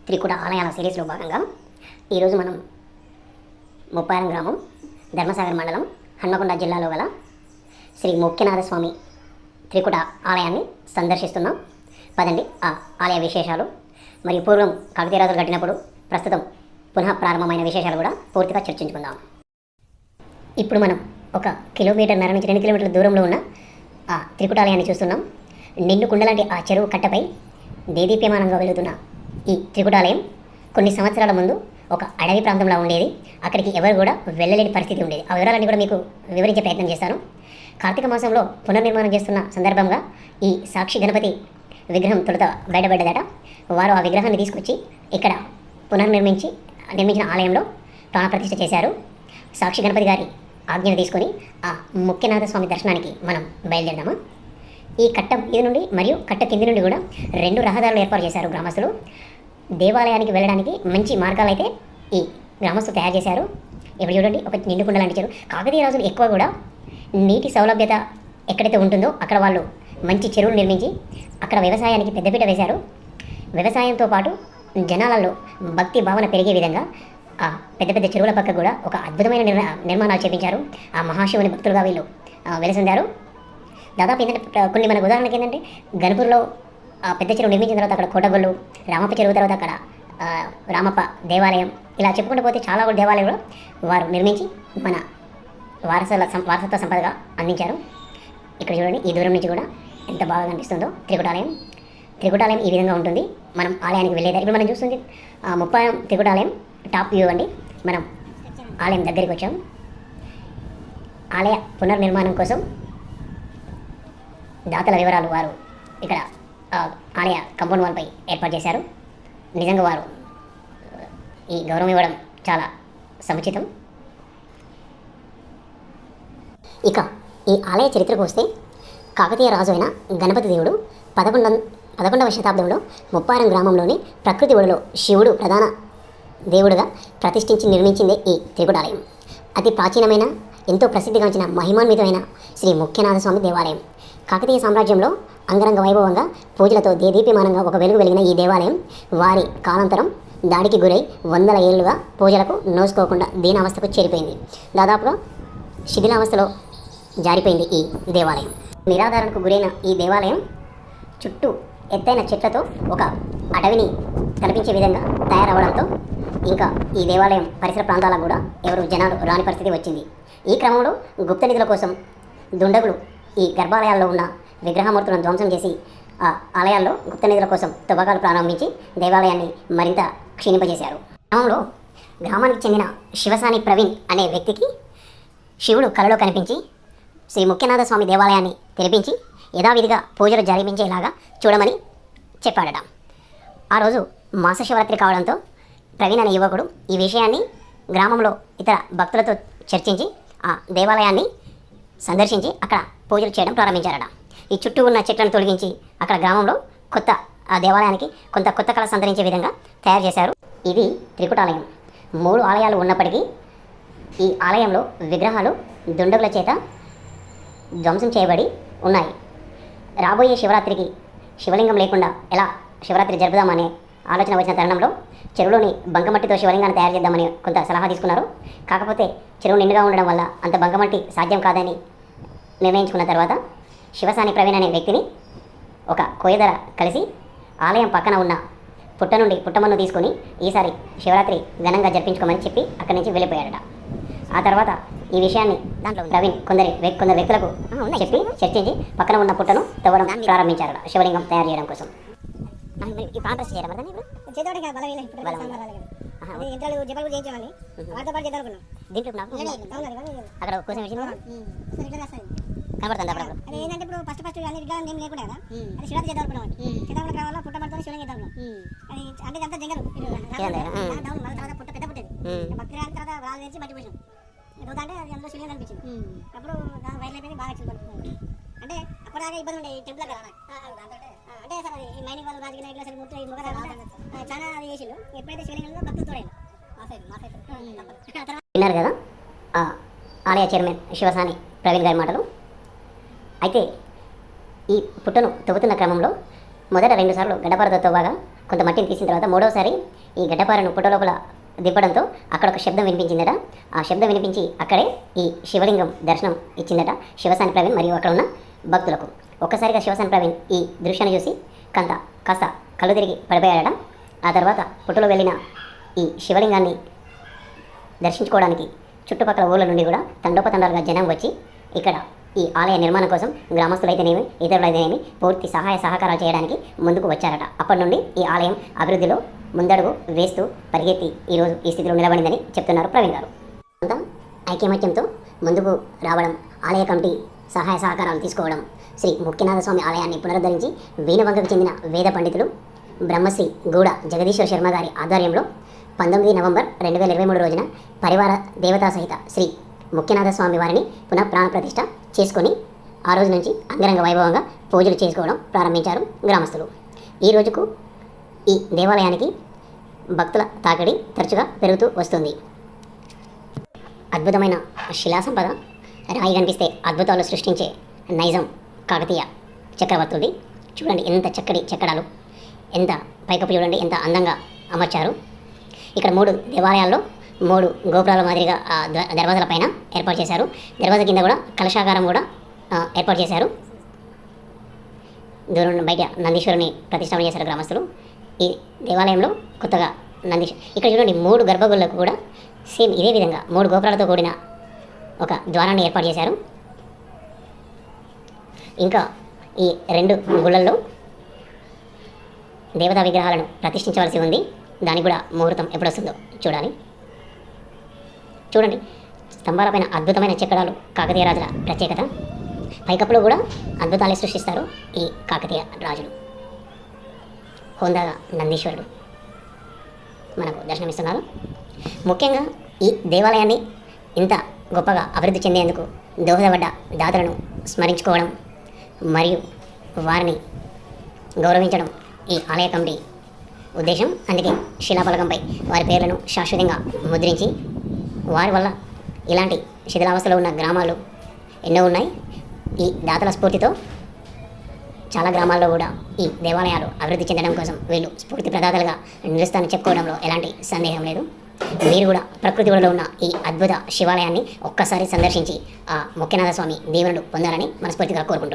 త్రికుట ఆలయాల సిరీస్లో భాగంగా ఈరోజు మనం ముప్పారం గ్రామం ధర్మసాగర్ మండలం హన్మకొండ జిల్లాలో గల శ్రీ ముఖ్యనాథ స్వామి త్రికుట ఆలయాన్ని సందర్శిస్తున్నాం. పదండి ఆ ఆలయ విశేషాలు మరియు పూర్వం కాకతీయ రాజులు కట్టినప్పుడు ప్రస్తుతం పునః ప్రారంభమైన విశేషాలు కూడా పూర్తిగా చర్చించుకుందాం. ఇప్పుడు మనం 1 కిలోమీటర్న్నర నుంచి 2 కిలోమీటర్ల దూరంలో ఉన్న ఆ త్రికుటాలయాన్ని చూస్తున్నాం. నిండు కుండలాంటి ఆ చెరువు కట్టపై దేదీప్యమానంగా వెళుతున్న ఈ త్రికుటాలయం కొన్ని సంవత్సరాల ముందు ఒక అడవి ప్రాంతంలో ఉండేది. అక్కడికి ఎవరు కూడా వెళ్ళలేని పరిస్థితి ఉండేది. ఆ వివరాలన్నీ కూడా మీకు వివరించే ప్రయత్నం చేస్తాను. కార్తీక మాసంలో పునర్నిర్మాణం చేస్తున్న సందర్భంగా ఈ సాక్షి గణపతి విగ్రహం తొలుత బయటపడ్డదట. వారు ఆ విగ్రహాన్ని తీసుకొచ్చి ఇక్కడ నిర్మించిన ఆలయంలో ప్రాణప్రతిష్ఠ చేశారు. సాక్షి గణపతి గారి ఆజ్ఞను తీసుకొని ఆ ముఖ్యనాథ స్వామి దర్శనానికి మనం బయలుదేరదామా. ఈ కట్ట మీద నుండి మరియు కట్ట కింది నుండి కూడా 2 రహదారులు ఏర్పాటు చేశారు గ్రామస్తులు. దేవాలయానికి వెళ్ళడానికి మంచి మార్గాలు అయితే ఈ గ్రామస్తులు తయారు చేశారు. ఇప్పుడు చూడండి, ఒక నిండుకుండ లాంటి చెరువు. కాకతీయ రాజులు ఎక్కువ కూడా నీటి సౌలభ్యత ఎక్కడైతే ఉంటుందో అక్కడ వాళ్ళు మంచి చెరువులు నిర్మించి అక్కడ వ్యవసాయానికి పెద్దపీట వేశారు. వ్యవసాయంతో పాటు జనాలలో భక్తి భావన పెరిగే విధంగా ఆ పెద్ద పెద్ద చెరువుల పక్క కూడా ఒక అద్భుతమైన నిర్మాణాలు చేపించారు. ఆ మహాశివుని భక్తులుగా వీళ్ళు వెలసొందారు. దాదాపు ఏంటంటే కొన్ని మనకు ఉదాహరణకి ఏంటంటే గణపూర్లో పెద్ద చెరువు నిర్మించిన తర్వాత అక్కడ కోటగొల్లు, రామప్ప చెరువు తర్వాత అక్కడ రామప్ప దేవాలయం, ఇలా చెప్పుకుంటూ పోతే చాలా దేవాలయాలు కూడా వారు నిర్మించి మన వారసత్వ సంపదగా అందించారు. ఇక్కడ చూడండి, ఈ దూరం నుంచి కూడా ఎంత బాగా కనిపిస్తుందో త్రికుటాలయం ఈ విధంగా ఉంటుంది. మనం ఆలయానికి వెళ్ళేదారి ఇప్పుడు మనం చూస్తుంది ముప్పారం త్రికుటాలయం టాప్ వ్యూ అండి. మనం ఆలయం దగ్గరికి వచ్చాం. ఆలయ పునర్నిర్మాణం కోసం దాతల వివరాలు వారు ఇక్కడ ఆలయ కంపౌండ్ వాల్పై ఏర్పాటు చేశారు. నిజంగా వారు ఈ గౌరవం ఇవ్వడం చాలా సముచితం. ఇక ఈ ఆలయ చరిత్రకు వస్తే కాకతీయ రాజు అయిన గణపతి దేవుడు 11వ శతాబ్దంలో ముప్పారం గ్రామంలోని ప్రకృతి ఒడిలో శివుడు ప్రధాన దేవుడుగా ప్రతిష్ఠించి నిర్మించిందే ఈ త్రికుటాలయం. అతి ప్రాచీనమైన, ఎంతో ప్రసిద్ధిగాంచిన మహిమాన్వితమైన శ్రీ ముఖ్యనాథ స్వామి దేవాలయం. కాకతీయ సామ్రాజ్యంలో అంగరంగ వైభవంగా పూజలతో దేదీప్యమానంగా ఒక వెలుగు వెలిగిన ఈ దేవాలయం వారి కాలాంతరం దాడికి గురై 100 ఏళ్లుగా పూజలకు నోసుకోకుండా దీనావస్థకు చేరిపోయింది. దాదాపుగా శిథిలావస్థలో జారిపోయింది ఈ దేవాలయం. నిరాధారణకు గురైన ఈ దేవాలయం చుట్టూ ఎత్తైన చెట్లతో ఒక అడవిని కనిపించే విధంగా తయారవడంతో ఇంకా ఈ దేవాలయం పరిసర ప్రాంతాలకు కూడా ఎవరు జనాలు రాని పరిస్థితి వచ్చింది. ఈ క్రమంలో గుప్త నిధుల కోసం దుండగులు ఈ గర్భాలయాల్లో ఉన్న విగ్రహమూర్తులను ధ్వంసం చేసి ఆ ఆలయాల్లో గుప్త నిధుల కోసం తవ్వకాలు ప్రారంభించి దేవాలయాన్ని మరింత క్షీణింపజేశారు. క్రమంలో గ్రామానికి చెందిన శివసాని ప్రవీణ్ అనే వ్యక్తికి శివుడు కలలో కనిపించి శ్రీ ముఖ్యనాథ స్వామి దేవాలయాన్ని తెరిపించి యథావిధిగా పూజలు జరిపించేలాగా చూడమని చెప్పాడట. ఆ రోజు మాస శివరాత్రి కావడంతో ప్రవీణ్ అనే యువకుడు ఈ విషయాన్ని గ్రామంలో ఇతర భక్తులతో చర్చించి ఆ దేవాలయాన్ని సందర్శించి అక్కడ పూజలు చేయడం ప్రారంభించారట. ఈ చుట్టూ ఉన్న చెట్లను తొలగించి అక్కడ గ్రామంలో ఆ దేవాలయానికి కొత్త కళ సంతరించే విధంగా తయారు చేశారు. ఇది త్రికుటాలయం. 3 ఆలయాలు ఉన్నప్పటికీ ఈ ఆలయంలో విగ్రహాలు దుండగుల చేత ధ్వంసం చేయబడి ఉన్నాయి. రాబోయే శివరాత్రికి శివలింగం లేకుండా ఎలా శివరాత్రి జరుపుదామనే ఆలోచన వచ్చిన తరుణంలో చెరువులోని బంకమట్టితో శివలింగాన్ని తయారు చేద్దామని కొంత సలహా తీసుకున్నారు. కాకపోతే చెరువు నిండుగా ఉండడం వల్ల అంత బంకమట్టి సాధ్యం కాదని నిర్ణయించుకున్న తర్వాత శివసాని ప్రవీణ్ అనే వ్యక్తిని ఒక కోయదర కలిసి ఆలయం పక్కన ఉన్న పుట్టమన్ను తీసుకొని ఈసారి శివరాత్రి ఘనంగా జరిపించుకోమని చెప్పి అక్కడి నుంచి వెళ్ళిపోయాడట. ఆ తర్వాత ఈ విషయాన్ని దాంట్లో ప్రవీణ్ కొందరు వ్యక్తులకు చెప్పి చర్చించి పక్కన ఉన్న పుట్టను తవ్వడం ప్రారంభించారట శివలింగం తయారు చేయడం కోసం. అది ఇంట్లో జపాలు కూడా చేయించామని వాటితో పాటు చేద్దాం అనుకున్నాం. దీంట్లో నాకు అక్కడ కోసం కనబడుతుంది అప్పుడు. అది ఏంటంటే ఇప్పుడు ఫస్ట్ అన్ని విగ్రహాలు ఏం లేకుండా కదా, అది శివరాత్రి చేద్దాం అనుకున్నాం. చేద్దాం కావాలా పుట్ట పడుతుంది శివలింగం చేద్దాం. అది అంటే అంతా జంగలు తర్వాత పుట్ట పెద్ద పుట్టేది భక్తి రాని తర్వాత రాళ్ళు తెచ్చి బట్టి పోసినాం. ఎదుగుతా అంటే అది అందులో శివలింగం కనిపించింది. అప్పుడు దాని వైర్లు అయిపోయింది, బాగా యాక్సిడెంట్ పడుతుంది. అంటే అప్పటిదాకా ఇబ్బంది ఉండే టెంపుల్ కదా అంటే సార్ అది ఈ మైనింగ్ వాళ్ళు రాజకీయ నాయకులు అసలు ముట్టు ఈ ముఖ చాలా అది చేసిండు. ఎప్పుడైతే శివలింగంలో భక్తులు తోడైంది విన్నారు కదా ఆలయ చైర్మన్ శివసాని ప్రవీణ్ గారి మాటలు. అయితే ఈ పుట్టను తవ్వుతున్న క్రమంలో మొదట 2 సార్లు గడ్డపారతో తవ్వగా కొంత మట్టిని తీసిన తర్వాత 3వసారి ఈ గడ్డపారను పుట్ట లోపల దింపడంతో అక్కడ ఒక శబ్దం వినిపించిందట. ఆ శబ్దం వినిపించి అక్కడే ఈ శివలింగం దర్శనం ఇచ్చిందట శివసాని ప్రవీణ్ మరియు అక్కడ ఉన్న భక్తులకు. ఒక్కసారిగా శివసాని ప్రవీణ్ ఈ దృశ్యాన్ని చూసి కాస్త కళ్ళు తిరిగి పడిపోయాడట. ఆ తర్వాత పుట్టలో వెళ్ళిన ఈ శివలింగాన్ని దర్శించుకోవడానికి చుట్టుపక్కల ఊళ్ళ నుండి కూడా తండోపతండాలుగా జనం వచ్చి ఇక్కడ ఈ ఆలయ నిర్మాణం కోసం గ్రామస్తులైతేనేమి ఇతరులైతేనేమి పూర్తి సహాయ సహకారాలు చేయడానికి ముందుకు వచ్చారట. అప్పటి నుండి ఈ ఆలయం అభివృద్ధిలో ముందడుగు వేస్తూ పరిగెత్తి ఈరోజు ఈ స్థితిలో నిలబడిందని చెప్తున్నారు ప్రవీణ్ గారు. అంతా ఐకమత్యంతో ముందుకు రావడం, ఆలయ కమిటీ సహాయ సహకారాలు తీసుకోవడం, శ్రీ ముఖ్యనాథ స్వామి ఆలయాన్ని పునరుద్ధరించి వీణవంగకు చెందిన వేద పండితులు బ్రహ్మశ్రీ గూడ జగదీశ్వర శర్మ గారి ఆధ్వర్యంలో 19 నవంబర్ 2023 రోజున పరివార దేవతా సహిత శ్రీ ముఖ్యనాథ స్వామి వారిని పునః ప్రాణప్రతిష్ఠ చేసుకొని ఆ రోజు నుంచి అంగరంగ వైభవంగా పూజలు చేసుకోవడం ప్రారంభించారు గ్రామస్తులు. ఈ రోజుకు ఈ దేవాలయానికి భక్తుల తాకిడి తరచుగా పెరుగుతూ వస్తుంది. అద్భుతమైన శిలా సంపద, రాయి కనిపిస్తే అద్భుతాలు సృష్టించే నైజం కాకతీయ చక్రవర్తుడి. చూడండి ఎంత చక్కటి చెక్కడాలు, ఎంత పైకప్పు చూడండి ఎంత అందంగా అమర్చారు. ఇక్కడ 3 దేవాలయాల్లో 3 గోపురాల మాదిరిగా దర్వాజాల పైన ఏర్పాటు చేశారు. దర్వాజా కింద కూడా కలశాకారం కూడా ఏర్పాటు చేశారు. దూరం బయట నందీశ్వరుని ప్రతిష్టాపన చేశారు గ్రామస్తులు. ఈ దేవాలయంలో కొత్తగా ఇక్కడ చూడండి 3 గర్భగుళ్ళకు కూడా సేమ్ ఇదే విధంగా 3 గోపురాలతో కూడిన ఒక ద్వారాన్ని ఏర్పాటు చేశారు. ఇంకా ఈ 2 గుళ్ళల్లో దేవతా విగ్రహాలను ప్రతిష్ఠించవలసి ఉంది. దానికి కూడా ముహూర్తం ఎప్పుడొస్తుందో చూడాలి. చూడండి స్తంభాలపైన అద్భుతమైన చెక్కడాలు కాకతీయ రాజుల ప్రత్యేకత. పైకప్పులో కూడా అద్భుతాలు సృష్టిస్తారు ఈ కాకతీయ రాజులు. హోందాగా నందీశ్వరుడు మనకు దర్శనమిస్తున్నారు. ముఖ్యంగా ఈ దేవాలయాన్ని ఇంత గొప్పగా అభివృద్ధి చెందేందుకు దోహదపడ్డ దాతలను స్మరించుకోవడం మరియు వారిని గౌరవించడం ఈ ఆలయ కమిటీ ఉద్దేశం. అందుకే శిలాఫలకంపై వారి పేర్లను శాశ్వతంగా ముద్రించి వారి వల్ల ఇలాంటి శిథిలావస్థలో ఉన్న గ్రామాలు ఎన్నో ఉన్నాయి. ఈ దాతల స్ఫూర్తితో చాలా గ్రామాల్లో కూడా ఈ దేవాలయాలు అభివృద్ధి చెందడం కోసం వీళ్ళు స్ఫూర్తి ప్రదాతలుగా నిలుస్తానని చెప్పుకోవడంలో ఎలాంటి సందేహం లేదు. మీరు కూడా ప్రకృతి ఒడిలో ఉన్న ఈ అద్భుత శివాలయాన్ని ఒక్కసారి సందర్శించి ఆ ముఖ్యనాథ స్వామి దీవెనలు పొందాలని మనస్ఫూర్తిగా కోరుకుంటున్నాను.